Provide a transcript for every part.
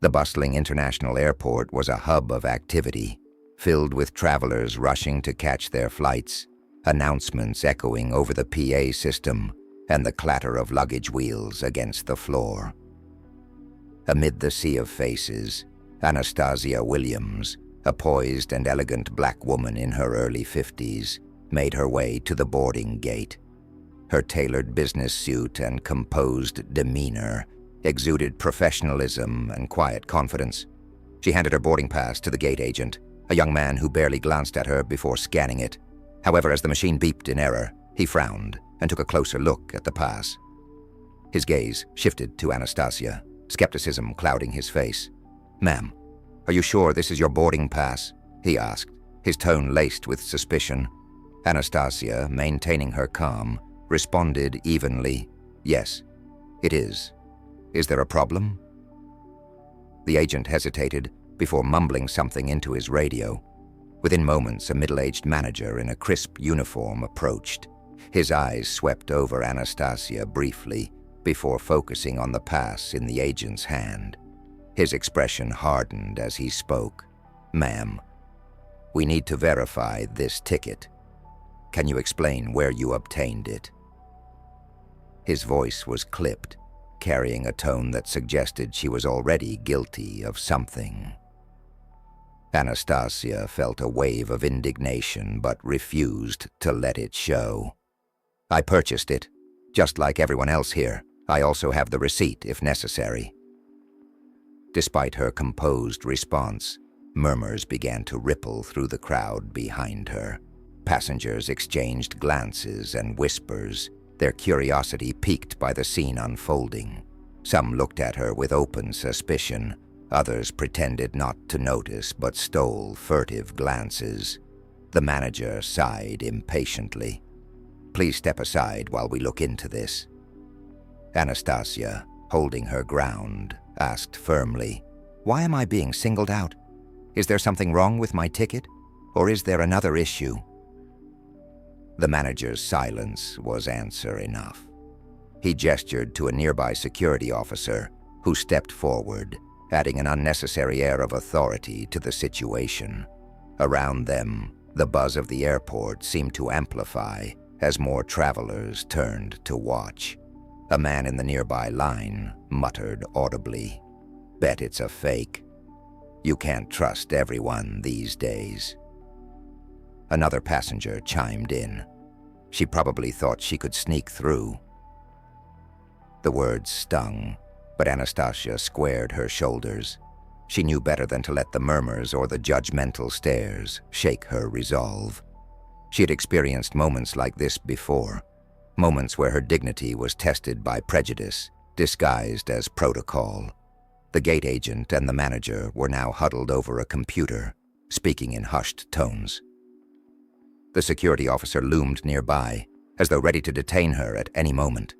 The bustling international airport was a hub of activity, filled with travelers rushing to catch their flights, announcements echoing over the PA system, and the clatter of luggage wheels against the floor. Amid the sea of faces, Anastasia Williams, a poised and elegant black woman in her early 50s, made her way to the boarding gate. Her tailored business suit and composed demeanor exuded professionalism and quiet confidence. She handed her boarding pass to the gate agent, a young man who barely glanced at her before scanning it. However, as the machine beeped in error, he frowned and took a closer look at the pass. His gaze shifted to Anastasia, skepticism clouding his face. "Ma'am, are you sure this is your boarding pass?" he asked, his tone laced with suspicion. Anastasia, maintaining her calm, responded evenly, "Yes, it is. Is there a problem?" The agent hesitated before mumbling something into his radio. Within moments, a middle-aged manager in a crisp uniform approached. His eyes swept over Anastasia briefly before focusing on the pass in the agent's hand. His expression hardened as he spoke. "Ma'am, we need to verify this ticket. Can you explain where you obtained it?" His voice was clipped, carrying a tone that suggested she was already guilty of something. Anastasia felt a wave of indignation but refused to let it show. "I purchased it, just like everyone else here. I also have the receipt if necessary." Despite her composed response, murmurs began to ripple through the crowd behind her. Passengers exchanged glances and whispers, their curiosity piqued by the scene unfolding. Some looked at her with open suspicion. Others pretended not to notice but stole furtive glances. The manager sighed impatiently. "Please step aside while we look into this." Anastasia, holding her ground, asked firmly, "Why am I being singled out? Is there something wrong with my ticket? Or is there another issue?" The manager's silence was answer enough. He gestured to a nearby security officer, who stepped forward, adding an unnecessary air of authority to the situation. Around them, the buzz of the airport seemed to amplify as more travelers turned to watch. A man in the nearby line muttered audibly, "Bet it's a fake. You can't trust everyone these days." Another passenger chimed in. She probably thought she could sneak through. The words stung, but Anastasia squared her shoulders. She knew better than to let the murmurs or the judgmental stares shake her resolve. She had experienced moments like this before, moments where her dignity was tested by prejudice, disguised as protocol. The gate agent and the manager were now huddled over a computer, speaking in hushed tones. The security officer loomed nearby, as though ready to detain her at any moment.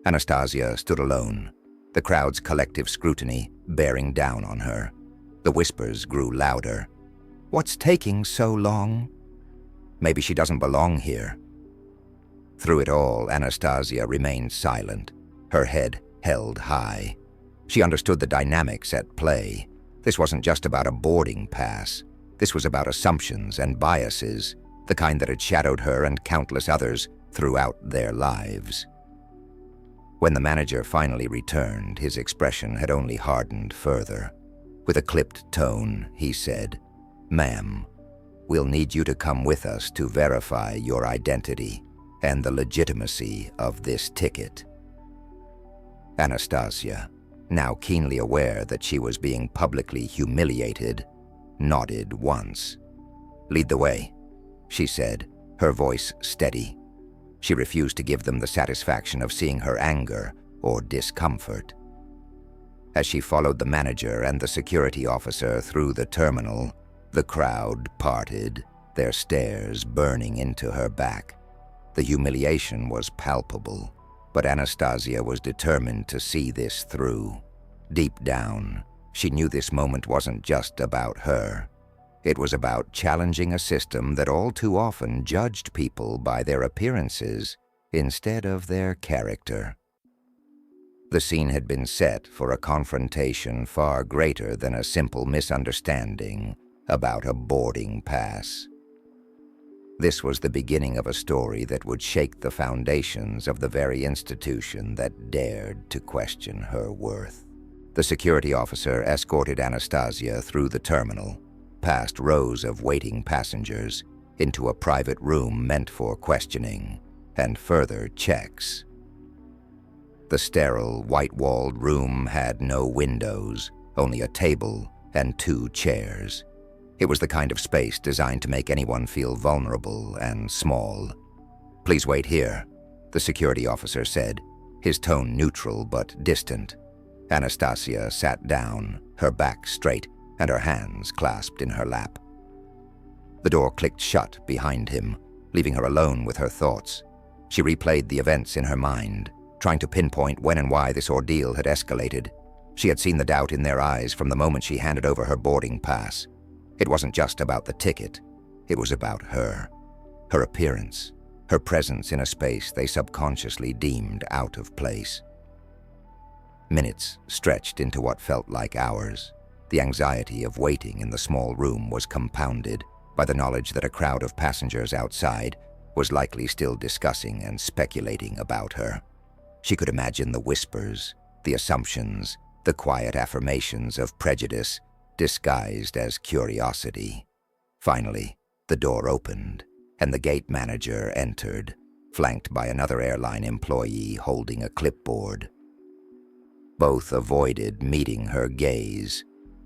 Anastasia stood alone, the crowd's collective scrutiny bearing down on her. The whispers grew louder. "What's taking so long? Maybe she doesn't belong here." Through it all, Anastasia remained silent, her head held high. She understood the dynamics at play. This wasn't just about a boarding pass. This was about assumptions and biases, the kind that had shadowed her and countless others throughout their lives. When the manager finally returned, his expression had only hardened further. With a clipped tone, he said, "Ma'am, we'll need you to come with us to verify your identity and the legitimacy of this ticket." Anastasia, now keenly aware that she was being publicly humiliated, nodded once. "Lead the way," she said, her voice steady. She refused to give them the satisfaction of seeing her anger or discomfort. As she followed the manager and the security officer through the terminal, the crowd parted, their stares burning into her back. The humiliation was palpable, but Anastasia was determined to see this through. Deep down, she knew this moment wasn't just about her. It was about challenging a system that all too often judged people by their appearances instead of their character. The scene had been set for a confrontation far greater than a simple misunderstanding about a boarding pass. This was the beginning of a story that would shake the foundations of the very institution that dared to question her worth. The security officer escorted Anastasia through the terminal, past rows of waiting passengers, into a private room meant for questioning and further checks. The sterile, white-walled room had no windows, only a table and 2 chairs. It was the kind of space designed to make anyone feel vulnerable and small. "Please wait here," the security officer said, his tone neutral but distant. Anastasia sat down, her back straight and her hands clasped in her lap. The door clicked shut behind him, leaving her alone with her thoughts. She replayed the events in her mind, trying to pinpoint when and why this ordeal had escalated. She had seen the doubt in their eyes from the moment she handed over her boarding pass. It wasn't just about the ticket. It was about her. Her appearance, her presence in a space they subconsciously deemed out of place. Minutes stretched into what felt like hours. The anxiety of waiting in the small room was compounded by the knowledge that a crowd of passengers outside was likely still discussing and speculating about her. She could imagine the whispers, the assumptions, the quiet affirmations of prejudice disguised as curiosity. Finally, the door opened, and the gate manager entered, flanked by another airline employee holding a clipboard. Both avoided meeting her gaze.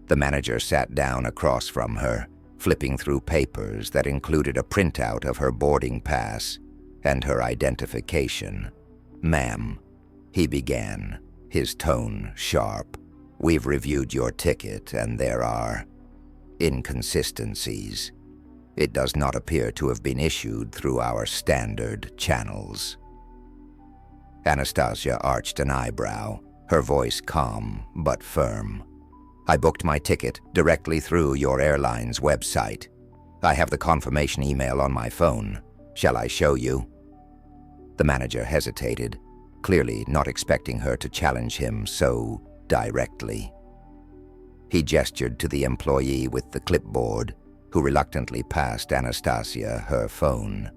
The manager sat down across from her, flipping through papers that included a printout of her boarding pass and her identification. "Ma'am," he began, his tone sharp, "we've reviewed your ticket and there are inconsistencies. It does not appear to have been issued through our standard channels." Anastasia arched an eyebrow, her voice calm but firm. "I booked my ticket directly through your airline's website. I have the confirmation email on my phone. Shall I show you?" The manager hesitated, clearly not expecting her to challenge him so directly. He gestured to the employee with the clipboard, who reluctantly passed Anastasia her phone.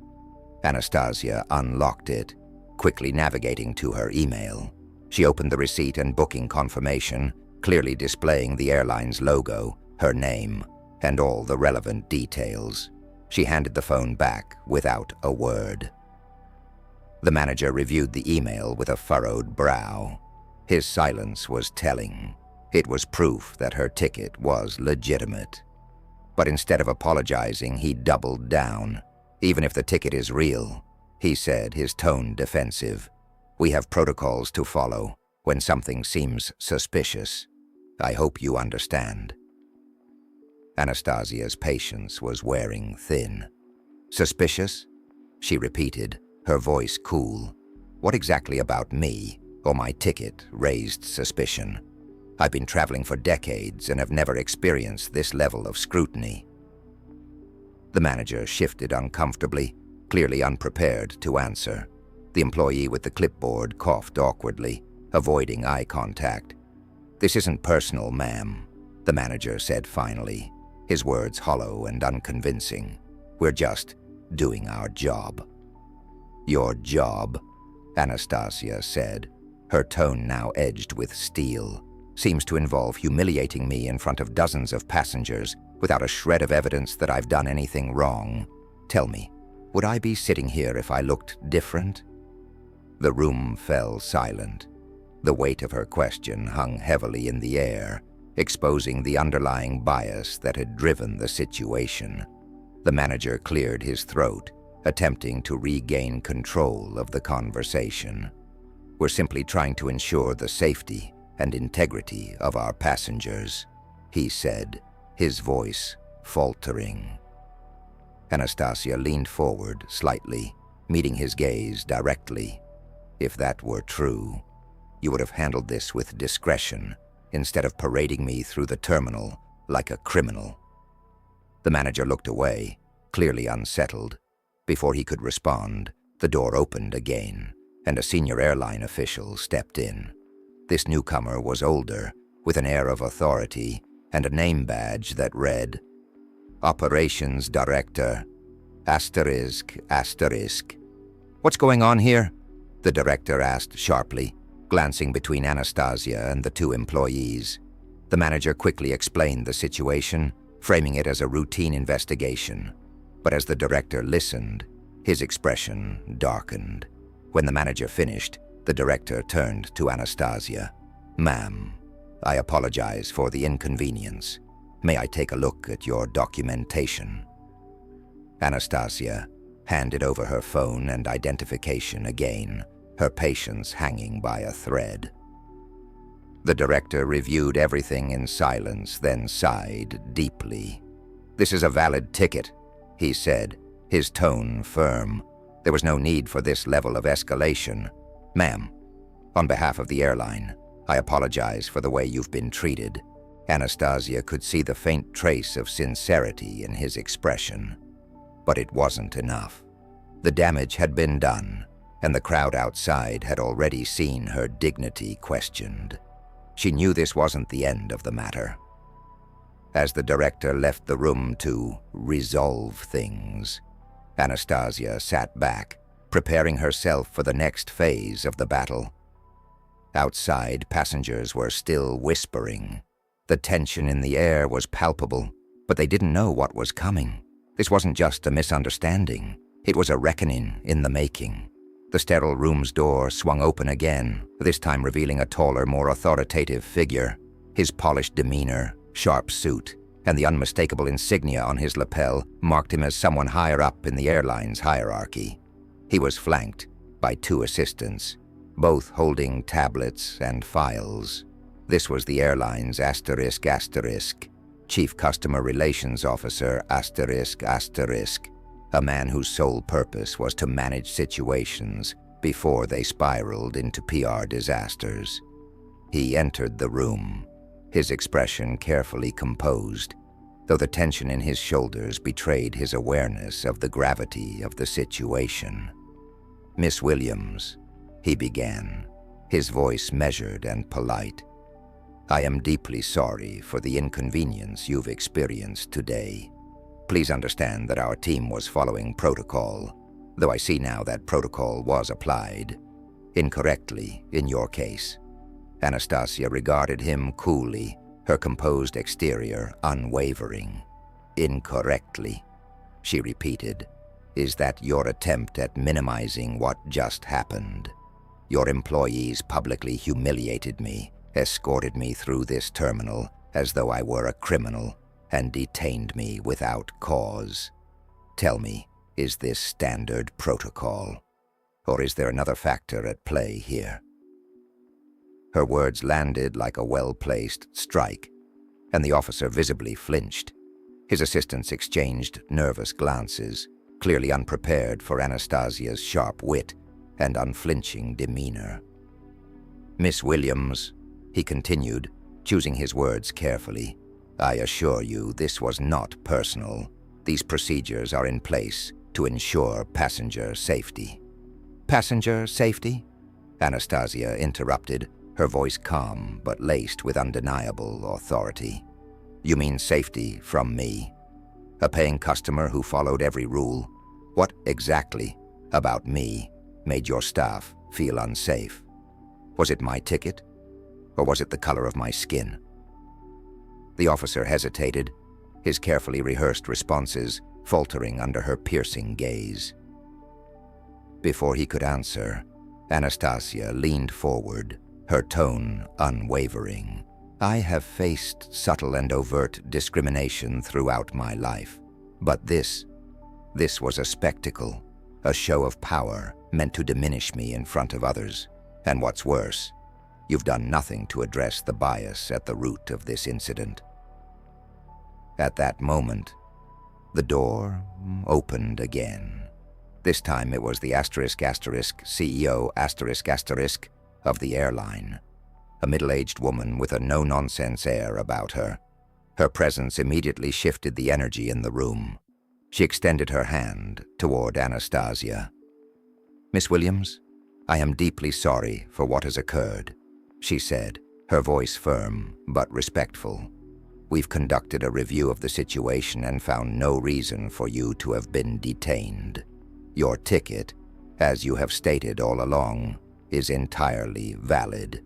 Anastasia unlocked it, quickly navigating to her email. She opened the receipt and booking confirmation, clearly displaying the airline's logo, her name, and all the relevant details. She handed the phone back without a word. The manager reviewed the email with a furrowed brow. His silence was telling. It was proof that her ticket was legitimate. But instead of apologizing, he doubled down. "Even if the ticket is real," he said, his tone defensive, "we have protocols to follow when something seems suspicious. I hope you understand." Anastasia's patience was wearing thin. "Suspicious?" she repeated, her voice cool. "What exactly about me or my ticket raised suspicion? I've been traveling for decades and have never experienced this level of scrutiny." The manager shifted uncomfortably, clearly unprepared to answer. The employee with the clipboard coughed awkwardly, avoiding eye contact. "This isn't personal, ma'am," the manager said finally, his words hollow and unconvincing. "We're just doing our job." "Your job," Anastasia said, her tone now edged with steel, "seems to involve humiliating me in front of dozens of passengers without a shred of evidence that I've done anything wrong. Tell me, would I be sitting here if I looked different?" The room fell silent. The weight of her question hung heavily in the air, exposing the underlying bias that had driven the situation. The manager cleared his throat, attempting to regain control of the conversation. "We're simply trying to ensure the safety and integrity of our passengers," he said, his voice faltering. Anastasia leaned forward slightly, meeting his gaze directly. "If that were true, you would have handled this with discretion instead of parading me through the terminal like a criminal." The manager looked away, clearly unsettled. Before he could respond, the door opened again, and a senior airline official stepped in. This newcomer was older, with an air of authority and a name badge that read, Operations Director, asterisk, asterisk. What's going on here? The director asked sharply, glancing between Anastasia and the two employees. The manager quickly explained the situation, framing it as a routine investigation. But as the director listened, his expression darkened. When the manager finished, the director turned to Anastasia. Ma'am, I apologize for the inconvenience. May I take a look at your documentation? Anastasia handed over her phone and identification again, her patience hanging by a thread. The director reviewed everything in silence, then sighed deeply. This is a valid ticket, he said, his tone firm. There was no need for this level of escalation. Ma'am, on behalf of the airline, I apologize for the way you've been treated. Anastasia could see the faint trace of sincerity in his expression. But it wasn't enough. The damage had been done, and the crowd outside had already seen her dignity questioned. She knew this wasn't the end of the matter. As the director left the room to resolve things, Anastasia sat back, preparing herself for the next phase of the battle. Outside, passengers were still whispering. The tension in the air was palpable, but they didn't know what was coming. This wasn't just a misunderstanding. It was a reckoning in the making. The sterile room's door swung open again, this time revealing a taller, more authoritative figure. His polished demeanor, sharp suit, and the unmistakable insignia on his lapel marked him as someone higher up in the airline's hierarchy. He was flanked by two assistants, both holding tablets and files. This was the airline's asterisk asterisk, Chief Customer Relations Officer asterisk asterisk, a man whose sole purpose was to manage situations before they spiraled into PR disasters. He entered the room, his expression carefully composed, though the tension in his shoulders betrayed his awareness of the gravity of the situation. Miss Williams, he began, his voice measured and polite. I am deeply sorry for the inconvenience you've experienced today. Please understand that our team was following protocol, though I see now that protocol was applied incorrectly in your case. Anastasia regarded him coolly, her composed exterior unwavering. Incorrectly, she repeated. Is that your attempt at minimizing what just happened? Your employees publicly humiliated me, escorted me through this terminal as though I were a criminal, and detained me without cause. Tell me, is this standard protocol? Or is there another factor at play here? Her words landed like a well-placed strike, and the officer visibly flinched. His assistants exchanged nervous glances, clearly unprepared for Anastasia's sharp wit and unflinching demeanor. Miss Williams, he continued, choosing his words carefully, I assure you this was not personal. These procedures are in place to ensure passenger safety. Passenger safety? Anastasia interrupted, her voice calm but laced with undeniable authority. You mean safety from me? A paying customer who followed every rule? What exactly about me made your staff feel unsafe? Was it my ticket? Or was it the color of my skin? The officer hesitated, his carefully rehearsed responses faltering under her piercing gaze. Before he could answer, Anastasia leaned forward, her tone unwavering. I have faced subtle and overt discrimination throughout my life, but this was a spectacle, a show of power meant to diminish me in front of others. And what's worse, you've done nothing to address the bias at the root of this incident. At that moment, the door opened again. This time it was the asterisk asterisk CEO asterisk asterisk of the airline, a middle-aged woman with a no-nonsense air about her. Her presence immediately shifted the energy in the room. She extended her hand toward Anastasia. Miss Williams, I am deeply sorry for what has occurred. she said, her voice firm but respectful. "We've conducted a review of the situation and found no reason for you to have been detained. Your ticket, as you have stated all along, is entirely valid.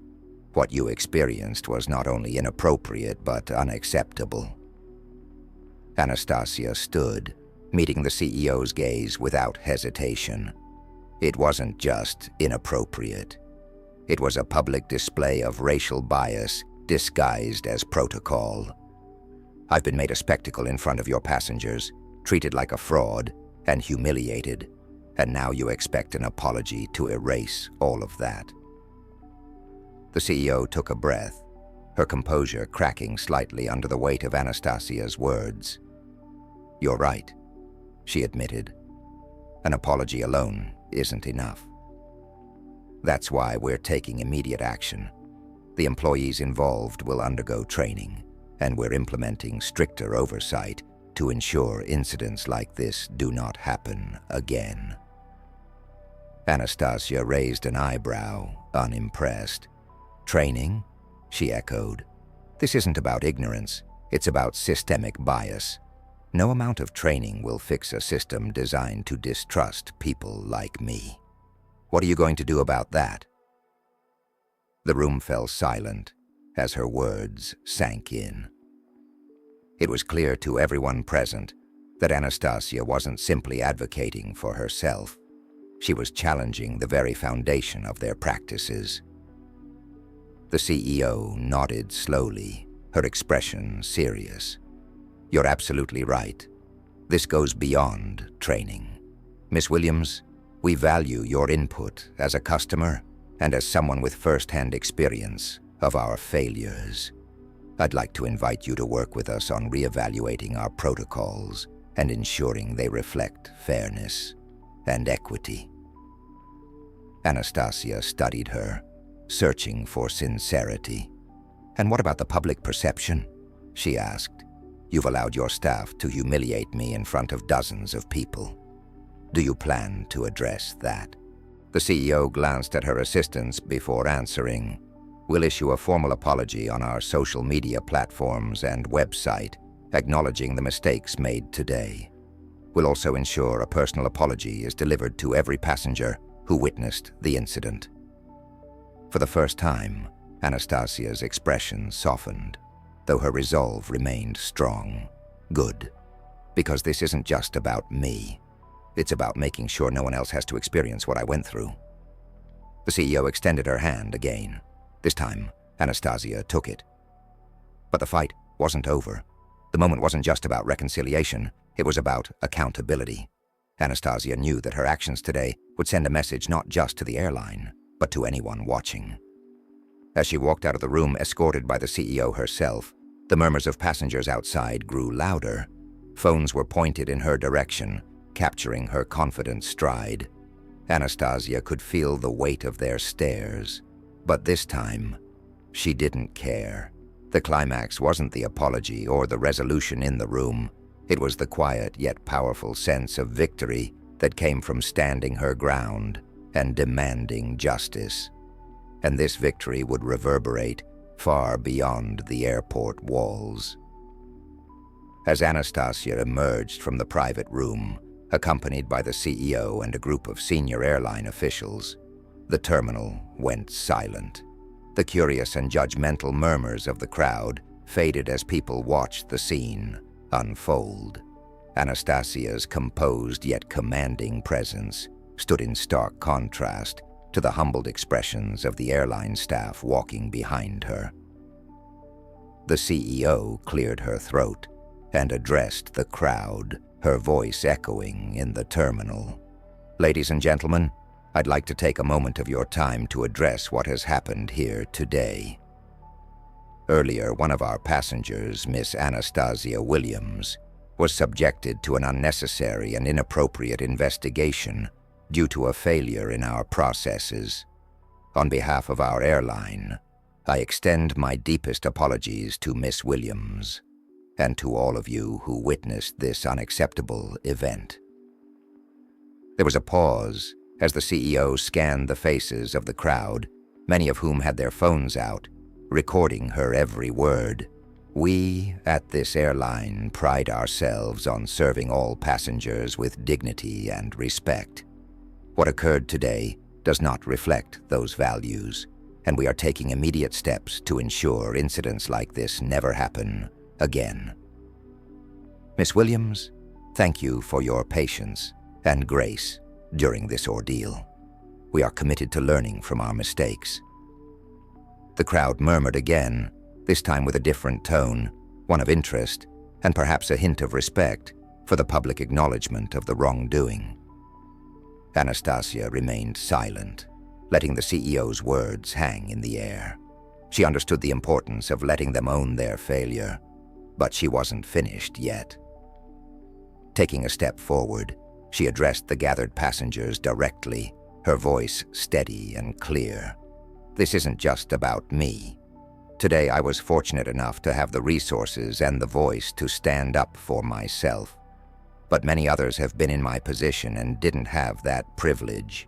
What you experienced was not only inappropriate but unacceptable." Anastasia stood, meeting the CEO's gaze without hesitation. It wasn't just inappropriate. It was a public display of racial bias disguised as protocol. "I've been made a spectacle in front of your passengers, treated like a fraud, and humiliated, and now you expect an apology to erase all of that." The CEO took a breath, her composure cracking slightly under the weight of Anastasia's words. "You're right," she admitted. "An apology alone isn't enough. That's why we're taking immediate action. The employees involved will undergo training, and we're implementing stricter oversight to ensure incidents like this do not happen again." Anastasia raised an eyebrow, unimpressed. "Training?" she echoed. "This isn't about ignorance, it's about systemic bias. No amount of training will fix a system designed to distrust people like me. What are you going to do about that?" The room fell silent as her words sank in. It was clear to everyone present that Anastasia wasn't simply advocating for herself. She was challenging the very foundation of their practices. The CEO nodded slowly, her expression serious. "You're absolutely right. This goes beyond training. Miss Williams, we value your input as a customer and as someone with first-hand experience of our failures. I'd like to invite you to work with us on reevaluating our protocols and ensuring they reflect fairness and equity." Anastasia studied her, searching for sincerity. "And what about the public perception?" she asked. "You've allowed your staff to humiliate me in front of dozens of people. Do you plan to address that?" The CEO glanced at her assistants before answering. "We'll issue a formal apology on our social media platforms and website, acknowledging the mistakes made today. We'll also ensure a personal apology is delivered to every passenger who witnessed the incident." For the first time, Anastasia's expression softened, though her resolve remained strong. "Good. Because this isn't just about me. It's about making sure no one else has to experience what I went through." The CEO extended her hand again. This time, Anastasia took it. But the fight wasn't over. The moment wasn't just about reconciliation, it was about accountability. Anastasia knew that her actions today would send a message not just to the airline, but to anyone watching. As she walked out of the room, escorted by the CEO herself, the murmurs of passengers outside grew louder. Phones were pointed in her direction, capturing her confident stride. Anastasia could feel the weight of their stares, but this time, she didn't care. The climax wasn't the apology or the resolution in the room. It was the quiet yet powerful sense of victory that came from standing her ground and demanding justice. And this victory would reverberate far beyond the airport walls. As Anastasia emerged from the private room, accompanied by the CEO and a group of senior airline officials, the terminal went silent. The curious and judgmental murmurs of the crowd faded as people watched the scene unfold. Anastasia's composed yet commanding presence stood in stark contrast to the humbled expressions of the airline staff walking behind her. The CEO cleared her throat and addressed the crowd, her voice echoing in the terminal. "Ladies and gentlemen, I'd like to take a moment of your time to address what has happened here today. Earlier, one of our passengers, Miss Anastasia Williams, was subjected to an unnecessary and inappropriate investigation due to a failure in our processes. On behalf of our airline, I extend my deepest apologies to Miss Williams and to all of you who witnessed this unacceptable event." There was a pause as the CEO scanned the faces of the crowd, many of whom had their phones out, recording her every word. We, at this airline, pride ourselves on serving all passengers with dignity and respect. What occurred today does not reflect those values, and we are taking immediate steps to ensure incidents like this never happen again. Miss Williams, thank you for your patience and grace during this ordeal. We are committed to learning from our mistakes. The crowd murmured again, this time with a different tone, one of interest, and perhaps a hint of respect for the public acknowledgement of the wrongdoing. Anastasia remained silent, letting the CEO's words hang in the air. She understood the importance of letting them own their failure, but she wasn't finished yet. Taking a step forward, she addressed the gathered passengers directly, her voice steady and clear. This isn't just about me. Today I was fortunate enough to have the resources and the voice to stand up for myself. But many others have been in my position and didn't have that privilege.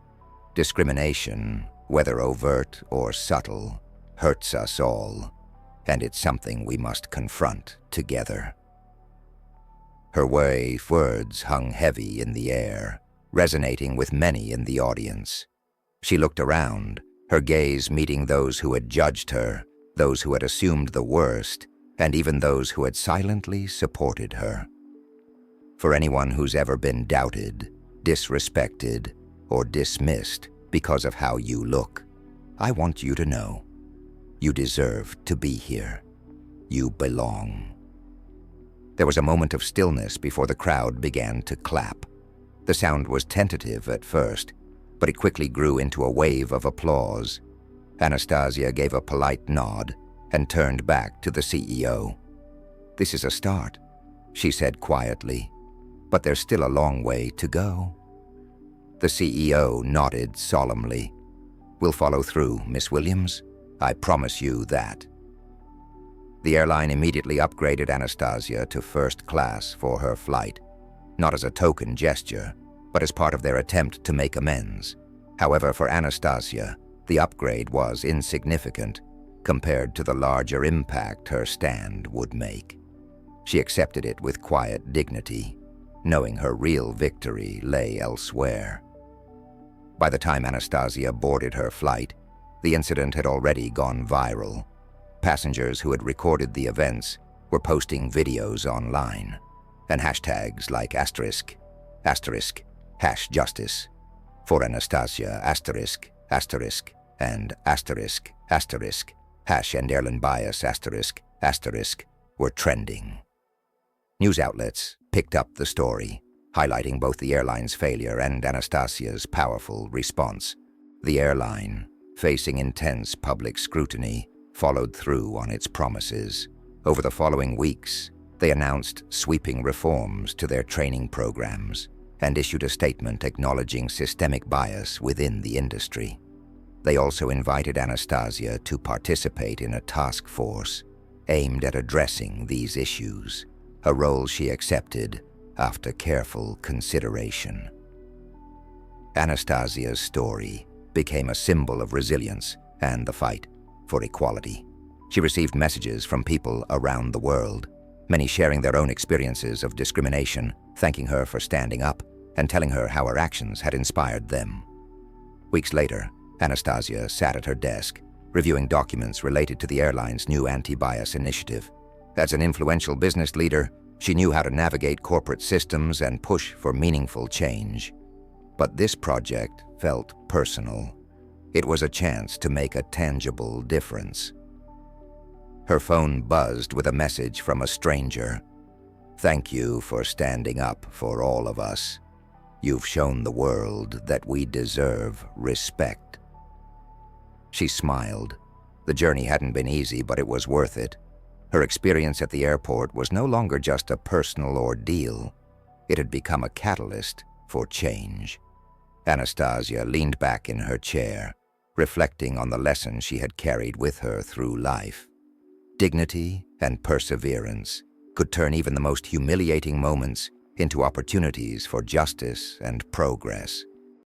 Discrimination, whether overt or subtle, hurts us all, and it's something we must confront together. Her words hung heavy in the air, resonating with many in the audience. She looked around, her gaze meeting those who had judged her, those who had assumed the worst, and even those who had silently supported her. For anyone who's ever been doubted, disrespected, or dismissed because of how you look, I want you to know, you deserve to be here. You belong. There was a moment of stillness before the crowd began to clap. The sound was tentative at first, but it quickly grew into a wave of applause. Anastasia gave a polite nod and turned back to the CEO. "This is a start," she said quietly, "but there's still a long way to go." The CEO nodded solemnly. "We'll follow through, Miss Williams. I promise you that." The airline immediately upgraded Anastasia to first class for her flight, not as a token gesture, but as part of their attempt to make amends. However, for Anastasia, the upgrade was insignificant compared to the larger impact her stand would make. She accepted it with quiet dignity, knowing her real victory lay elsewhere. By the time Anastasia boarded her flight, the incident had already gone viral. Passengers who had recorded the events were posting videos online, and hashtags like ***, #justice, for Anastasia, ***, and ***, and airline bias, ***, were trending. News outlets picked up the story, highlighting both the airline's failure and Anastasia's powerful response. The airline, facing intense public scrutiny, followed through on its promises. Over the following weeks, they announced sweeping reforms to their training programs and issued a statement acknowledging systemic bias within the industry. They also invited Anastasia to participate in a task force aimed at addressing these issues, a role she accepted after careful consideration. Anastasia's story became a symbol of resilience and the fight for equality. She received messages from people around the world, many sharing their own experiences of discrimination, thanking her for standing up and telling her how her actions had inspired them. Weeks later, Anastasia sat at her desk, reviewing documents related to the airline's new anti-bias initiative. As an influential business leader, she knew how to navigate corporate systems and push for meaningful change. But this project felt personal. It was a chance to make a tangible difference. Her phone buzzed with a message from a stranger. "Thank you for standing up for all of us. You've shown the world that we deserve respect." She smiled. The journey hadn't been easy, but it was worth it. Her experience at the airport was no longer just a personal ordeal. It had become a catalyst for change. Anastasia leaned back in her chair, reflecting on the lessons she had carried with her through life. Dignity and perseverance could turn even the most humiliating moments into opportunities for justice and progress.